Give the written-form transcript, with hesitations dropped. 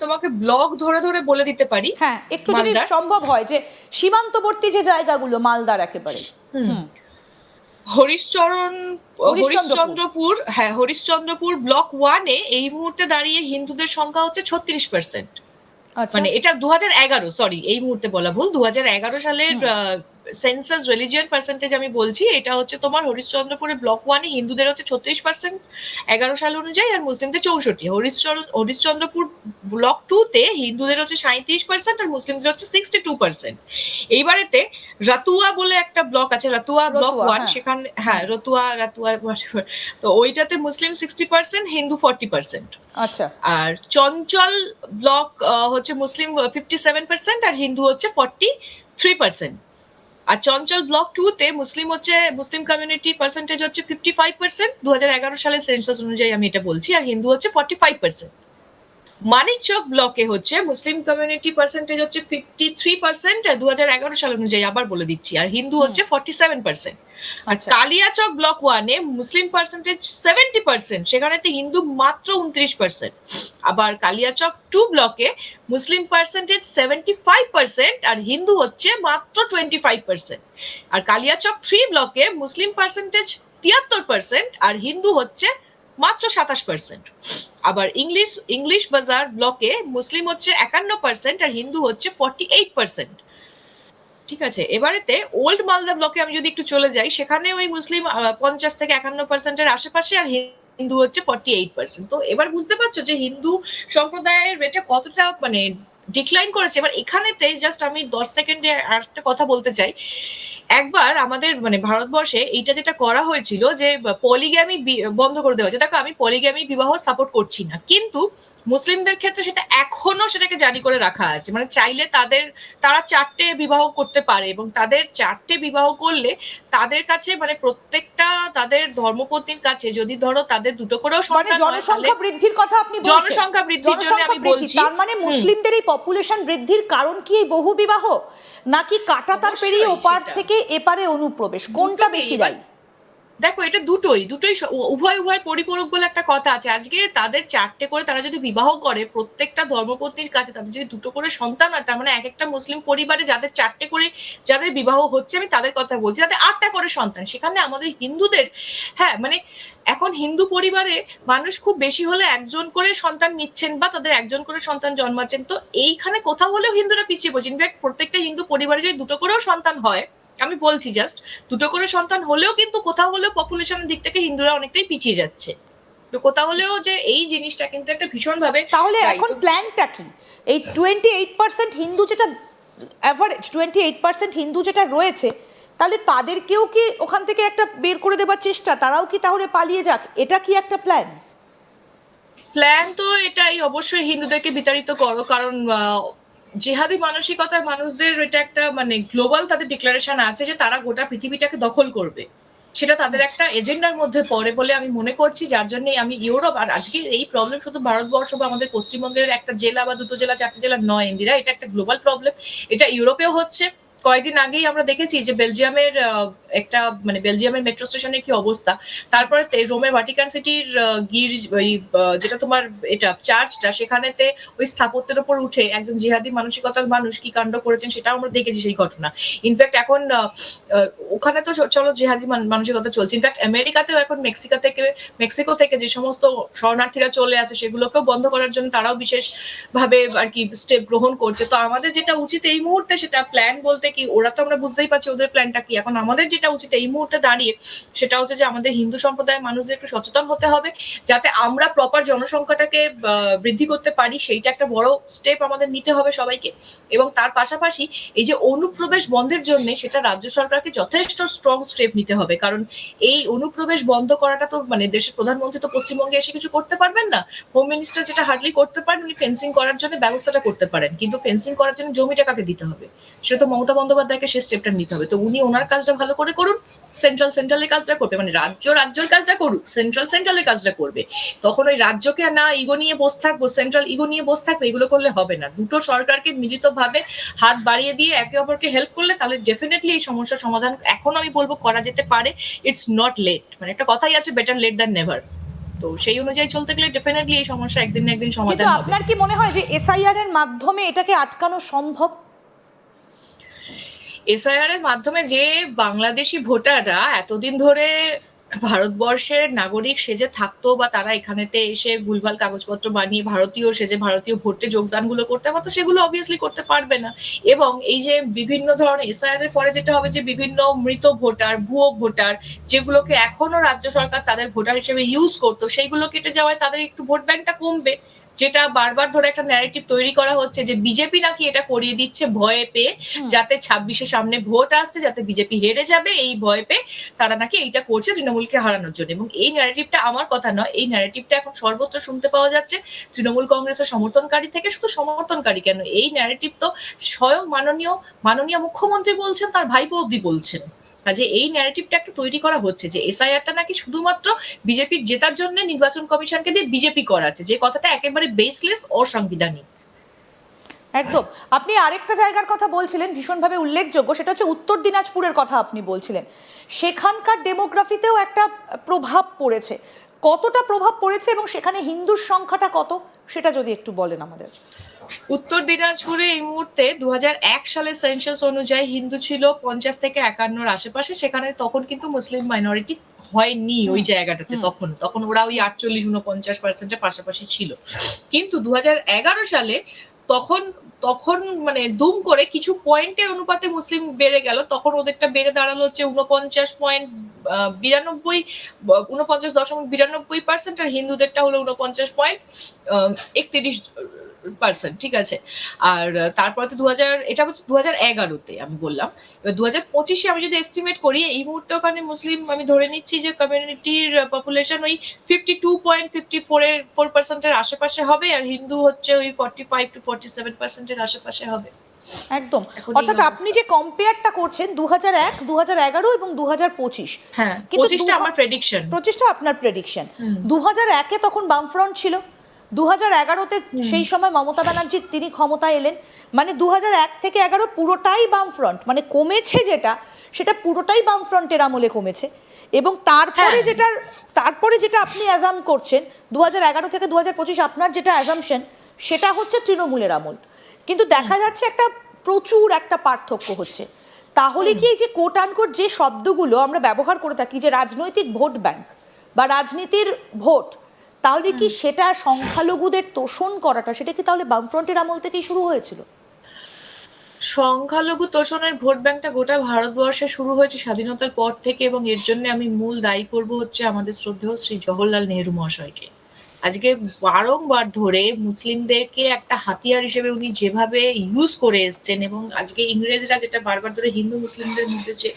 তোমাকে ব্লক ধরে ধরে বলে দিতে পারি। হ্যাঁ, একটু যদি সম্ভব হয় যে সীমান্তবর্তী যে জায়গাগুলো মালদার একেবারে। হরিশ্চন্দ্রপুর, হ্যাঁ হরিশ্চন্দ্রপুর ব্লক 1-এ এই মুহূর্তে দাঁড়িয়ে হিন্দুদের সংখ্যা হচ্ছে 36%। মানে এটা 2011, সরি এই মুহূর্তে বলা ভুল, 2011 সালের সেন্সাস রিলিজিয়ন পার্সেন্টেজ আমি বলছি। এটা হচ্ছে তোমার হরিশ্চন্দ্রপুরে ব্লক 1-এ হিন্দুদের হচ্ছে 36% 11 সাল অনুযায়ী, আর মুসলিমদের 64। হরিশ্চন্দ্রপুর ব্লক 2-তে হিন্দুদের হচ্ছে 37% আর মুসলিমদের হচ্ছে 62%। এইবারেতে রাতুয়া বলে একটা ব্লক আছে, রাতুয়া ব্লক 1, সেখানে হ্যাঁ রাতুয়া তো ওইটাতে মুসলিম 60%, হিন্দু 40%। আচ্ছা। আর চঞ্চল ব্লক হচ্ছে মুসলিম 57% আর হিন্দু হচ্ছে 43%। আর চঞ্চল ব্লক 2-তে মুসলিম কমিউনিটি পার্সেন্টেজ হচ্ছে 55%, 2011 সালের সেন্সাস অনুযায়ী আমি এটা বলছি, আর হিন্দু হচ্ছে 45%। মানিকচক ব্লকে হচ্ছে মুসলিম কমিউনিটি পার্সেন্টেজ হচ্ছে 53%, আর 2011 সাল অনুযায়ী আবার বলে দিচ্ছি, আর হিন্দু হচ্ছে 47%। আর কালিয়াচক ব্লক 1-এ মুসলিম পার্সেন্টেজ 70%, সেখানেতে হিন্দু মাত্র 29%। আবার কালিয়াচক 2 ব্লকে মুসলিম পার্সেন্টেজ 75% আর হিন্দু হচ্ছে মাত্র 25%। আর কালিয়াচক 3 ব্লকে মুসলিম পার্সেন্টেজ 73% আর হিন্দু হচ্ছে মাত্র 27%। আবার ইংলিশ বাজার ব্লকে মুসলিম হচ্ছে 51% আর হিন্দু হচ্ছে 48%। ঠিক আছে, এবারেতে ওল্ড মালদা ব্লকে আমি যদি একটু চলে যাই, সেখানে ওই মুসলিম 50 থেকে 51%-এর আশেপাশে আর হিন্দু হচ্ছে 48%। তো এবার বুঝতে পারছো যে হিন্দু সম্প্রদায়ের রেটে কতটা মানে ডিক্লাইন করেছে। এবার এখানেতে জাস্ট আমি 10 সেকেন্ডে আর একটা কথা বলতে চাই। একবার আমাদের মানে ভারতবর্ষে এইটা যেটা করা হয়েছিল যে পলিগ্যামি বন্ধ করে দেওয়া হয়েছে। দেখো আমি পলিগ্যামি বিবাহ সাপোর্ট করছি না, কিন্তু মুসলিমদের ক্ষেত্রে সেটা এখনো সেটাকে জারি করে রাখা আছে। মানে চাইলে তারা 4টে বিবাহ করতে পারে, এবং তাদের 4টে বিবাহ করলে তাদের কাছে মানে প্রত্যেকটা তাদের ধর্মপত্নীর কাছে যদি ধরো তাদের দুটো করেও সন্তান হয়, জনসংখ্যা বৃদ্ধির কথা আপনি বলছেন, জনসংখ্যা বৃদ্ধির জন্য আমি বলছি। তার মানে মুসলিমদের এই পপুলেশন বৃদ্ধির কারণ কি এই বহু বিবাহ, নাকি কাঁটাতার পেরিয়ে ওপার থেকে এপারে অনুপ্রবেশ, কোনটা বেশি দায়ী? দেখো এটা দুটোই উভয় পরিপূরক বলে একটা কথা আছে। আজকে তাদের 4টে করে তারা যদি বিবাহ করে, প্রত্যেকটা ধর্মপত্নীর কাছে তাদের যদি দুটো করে সন্তান হয়, তার মানে এক একটা মুসলিম পরিবারে যাদের 4টে করে যাদের বিবাহ হচ্ছে, আমি তাদের কথা বলছি, তাদের 8টা করে সন্তান। সেখানে আমাদের হিন্দুদের হ্যাঁ মানে এখন হিন্দু পরিবারে মানুষ খুব বেশি হলে একজন করে সন্তান নিচ্ছেন বা তাদের একজন করে সন্তান জন্মাচ্ছেন। তো এইখানে কোথাও হলেও হিন্দুরা পিছিয়ে পড়ছে। ইনফ্যাক্ট প্রত্যেকটা হিন্দু পরিবারে যদি দুটো করেও সন্তান হয়, আমি বলছি জাস্ট দুটো করে সন্তান হলেও কিন্তু কোথাও হলেও পপুলেশনের দিক থেকে হিন্দুরা অনেকটাই পিছিয়ে যাচ্ছে। তো কোথাও হলেও যে এই জিনিসটা কিন্তু একটা ভীষণ ভাবে। তাহলে এখন প্ল্যানটা কি? এই 28% হিন্দু যেটা অ্যাভারেজ 28% হিন্দু যেটা রয়েছে, তাহলে তাদেরকেও কি ওখান থেকে একটা বের করে দেবার চেষ্টা, তারাও কি তাহলে পালিয়ে যাক, এটা কি একটা প্ল্যান? তো এটাই অবশ্যই হিন্দুদেরকে বিতাড়িত করো, কারণ জেহাদি মানসিকতার মানুষদের এটা একটা মানে গ্লোবাল তাদের ডিক্লারেশন আছে যে তারা গোটা পৃথিবীটাকে দখল করবে। সেটা তাদের একটা এজেন্ডার মধ্যে পড়ে বলে আমি মনে করছি, যার জন্য আমি ইউরোপ আর আজকে এই প্রবলেম শুধু ভারতবর্ষ বা আমাদের পশ্চিমবঙ্গের একটা জেলা বা দুটো জেলা 4টে জেলা নয় ইন্দিরা, এটা একটা গ্লোবাল প্রবলেম। এটা ইউরোপেও হচ্ছে। কয়েকদিন আগেই আমরা দেখেছি যে বেলজিয়ামের মেট্রো স্টেশনের কি অবস্থা। তারপরে রোমের ভাটিকান সিটির যেটা তোমার এটা চার্চটা, সেখানেতে ওই স্থাপত্যের উপর উঠে একজন জিহাদি মানসিকতার মানুষ কি কাণ্ড করেছেন সেটাও আমরা দেখেছি সেই ঘটনা। ইনফ্যাক্ট এখন ওখানে তো চলো জিহাদি মানসিকতা চলছে। ইনফ্যাক্ট আমেরিকাতেও এখন মেক্সিকো থেকে যে সমস্ত শরণার্থীরা চলে আসে সেগুলোকেও বন্ধ করার জন্য তারাও বিশেষ ভাবে আর কি স্টেপ গ্রহণ করছে। তো আমাদের যেটা উচিত এই মুহূর্তে, সেটা প্ল্যান বলতে কি, ওরা তো আমরা বুঝতেই পারছি ওদের প্ল্যানটা কি। এখন আমাদের যেটা উচিত এই মুহূর্তে দাঁড়িয়ে সেটা হচ্ছে যে আমাদের হিন্দু সম্প্রদায়ের মানুষদের একটু সচেতন হতে হবে, যাতে আমরা প্রপার জনসংখ্যাটাকে বৃদ্ধি করতে পারি। সেইটা একটা বড় স্টেপ আমাদের নিতে হবে সবাইকে। এবং তার পাশাপাশি এই যে অনুপ্রবেশ বন্ধের জন্য, সেটা রাজ্য সরকারকে যথেষ্ট স্ট্রং স্টেপ নিতে হবে। কারণ এই অনুপ্রবেশ বন্ধ করাটা তো মানে দেশের প্রধানমন্ত্রী তো পশ্চিমবঙ্গে এসে কিছু করতে পারবেন না। হোম মিনিস্টার যেটা হার্ডলি করতে পারেন, উনি ফেন্সিং করার জন্য ব্যবস্থাটা করতে পারেন, কিন্তু ফেন্সিং করার জন্য জমিটা কাকে দিতে হবে, সেটা তো মমতা বন্দ্যোপাধ্যায়কে সেই স্টেপটা নিতে হবে। তো উনি ওনার কাজটা ভালো করে করুন, সেন্ট্রালের কাজটা করবে, মানে রাজ্যের কাজটা করুক, সেন্ট্রালের কাজটা করবে। তখন ওই রাজ্যকে না ইগো নিয়ে বসে থাকবো, সেন্ট্রাল ইগো নিয়ে বসে থাকবো, এগুলো করলে হবে না। দুটো সরকারকে মিলিতভাবে হাত বাড়িয়ে দিয়ে একে অপরকে হেল্প করলে তাহলে ডেফিনেটলি এই সমস্যার সমাধান এখন আমি বলবো করা যেতে পারে। ইটস নট লেট, মানে একটা কথাই আছে, বেটার লেট দ্যান নেভার। তো সেই অনুযায়ী চলতে গেলে ডেফিনেটলি এই সমস্যা একদিন না একদিন কিন্তু সমাধান হবে। আপনার কি মনে হয় যে এসআইআর এর মাধ্যমে এটাকে আটকানো সম্ভব? এসআইআর এর মাধ্যমে যে বাংলাদেশি ভোটাররা এতদিন ধরে ভারতবর্ষের নাগরিক সেজে থাকতো বা তারা এখানেতে এসে ভুলভাল কাগজপত্র বানিয়ে ভারতীয় সেজে ভারতীয় ভোটে যোগদানগুলো করতে পারতো, সেগুলো অবভিয়াসলি করতে পারবে না। এবং এই যে বিভিন্ন ধরনের এসআইআর এর পরে যেটা হবে যে বিভিন্ন মৃত ভোটার, ভুয়ো ভোটার, যেগুলোকে এখনো রাজ্য সরকার তাদের ভোটার হিসেবে ইউজ করতো, সেইগুলো কেটে যাওয়ায় তাদের একটু ভোট ব্যাংকটা কমবে। যেটা বারবার ধরে একটা ন্যারেটিভ তৈরি করা হচ্ছে যে বিজেপি নাকি এটা করিয়ে দিচ্ছে ভয়ে পেয়ে, যাতে 26-এ সামনে ভোট আসছে, যাতে বিজেপি হেরে যাবে এই ভয় পেয়ে তারা নাকি এইটা করছে তৃণমূলকে হারানোর জন্য। এবং এই ন্যারেটিভটা আমার কথা নয়, এই ন্যারেটিভটা এখন সর্বত্র শুনতে পাওয়া যাচ্ছে তৃণমূল কংগ্রেসের সমর্থনকারী থেকে। শুধু সমর্থনকারী কেন, এই ন্যারেটিভ তো স্বয়ং মাননীয় মুখ্যমন্ত্রী বলছেন, তার ভাইপো অব্দি বলছেন। কাজে এই ন্যারেটিভটা একটা তৈরি করা হচ্ছে যে এসআইআরটা নাকি শুধুমাত্র বিজেপির জেতার জন্য নির্বাচন কমিশনকে দিয়ে বিজেপি করাচ্ছে, যে কথাটা একেবারে বেসলেস, অসাংবিধানিক। একদম। আপনি আরেকটা জায়গার কথা বলছিলেন ভীষণভাবে উল্লেখযোগ্য, সেটা হচ্ছে উত্তর দিনাজপুরের কথা আপনি বলছিলেন। সেখানকার ডেমোগ্রাফিতেও একটা প্রভাব পড়েছে। কতটা প্রভাব পড়েছে এবং সেখানে হিন্দুর সংখ্যাটা কত, সেটা যদি একটু বলেন আমাদের। উত্তর দিনাজপুরে এই মুহূর্তে 2001 সালের সেন্সাস অনুযায়ী হিন্দু ছিল 50 থেকে 51-র আশেপাশে। সেখানে তখন কিন্তু মুসলিম মাইনরিটি হয়নি ওই জায়গাটাতে। তখন ওরা ওই 48-49% পাশাপাশি ছিল। কিন্তু 2011 সালে তখন তখন মানে দুম করে কিছু পয়েন্টের অনুপাতে মুসলিম বেড়ে গেল। তখন ওদেরটা বেড়ে দাঁড়ালো হচ্ছে 49.92% আর হিন্দুদেরটা হলো 49.31%, ঠিক আছে। আর তারপরে তো এটা হচ্ছে 2011-তে আমি বললাম। এবার 2025-এ আমি যদি এস্টিমেট করি, এই মুহূর্তে ওখানে মুসলিম আমি ধরে নিচ্ছি যে কমিউনিটির পপুলেশন ওই 52.54% আশেপাশে হবে, আর হিন্দু হচ্ছে ওই 45-47% আশেপাশে হবে। একদম। এখন এই অর্থাৎ আপনি যে কম্পেয়ারটা করছেন 2001, 2011 এবং 2025, হ্যাঁ, কিন্তু 25টা আমার প্রেডিকশন। 25টা আপনার প্রেডিকশন। 2001-এ তখন বামফ্রন্ট ছিল, 2011-তে সেই সময় মমতা ব্যানার্জি তিনি ক্ষমতায় এলেন, মানে 2001 থেকে 11 পুরোটাই বামফ্রন্ট, মানে কমেছে যেটা সেটা পুরোটাই বামফ্রন্টের আমলে কমেছে। এবং তারপরে যেটা আপনি অ্যাজাম করছেন 2011 থেকে 2025, আপনার যেটা অ্যাজামশন সেটা হচ্ছে তৃণমূলের আমল। কিন্তু দেখা যাচ্ছে প্রচুর একটা পার্থক্য হচ্ছে। তাহলে কি এই যে কোট আনকোট যে শব্দগুলো আমরা ব্যবহার করে থাকি, যে রাজনৈতিক ভোট ব্যাংক বা রাজনীতির ভোট, তাহলে কি সেটা সংখ্যালঘুদের তোষণ করাটা, সেটা কি তাহলে বামফ্রন্টের আমল থেকেই শুরু হয়েছিল? সংখ্যালঘু তোষণের ভোট ব্যাংকটা গোটা ভারতবর্ষে শুরু হয়েছে স্বাধীনতার পর থেকে, এবং এর জন্য আমি মূল দায়ী করব হচ্ছে আমাদের শ্রদ্ধেয় শ্রী জওহরলাল নেহরু মহাশয়কে। আজকে বারংবার ধরে মুসলিমদেরকে একটা হাতিয়ার হিসেবে উনি যেভাবে ইউজ করে এসছেন, এবং আজকে ইংরেজরা যেটা বারবার ধরে হিন্দু মুসলিমদের মধ্যে যে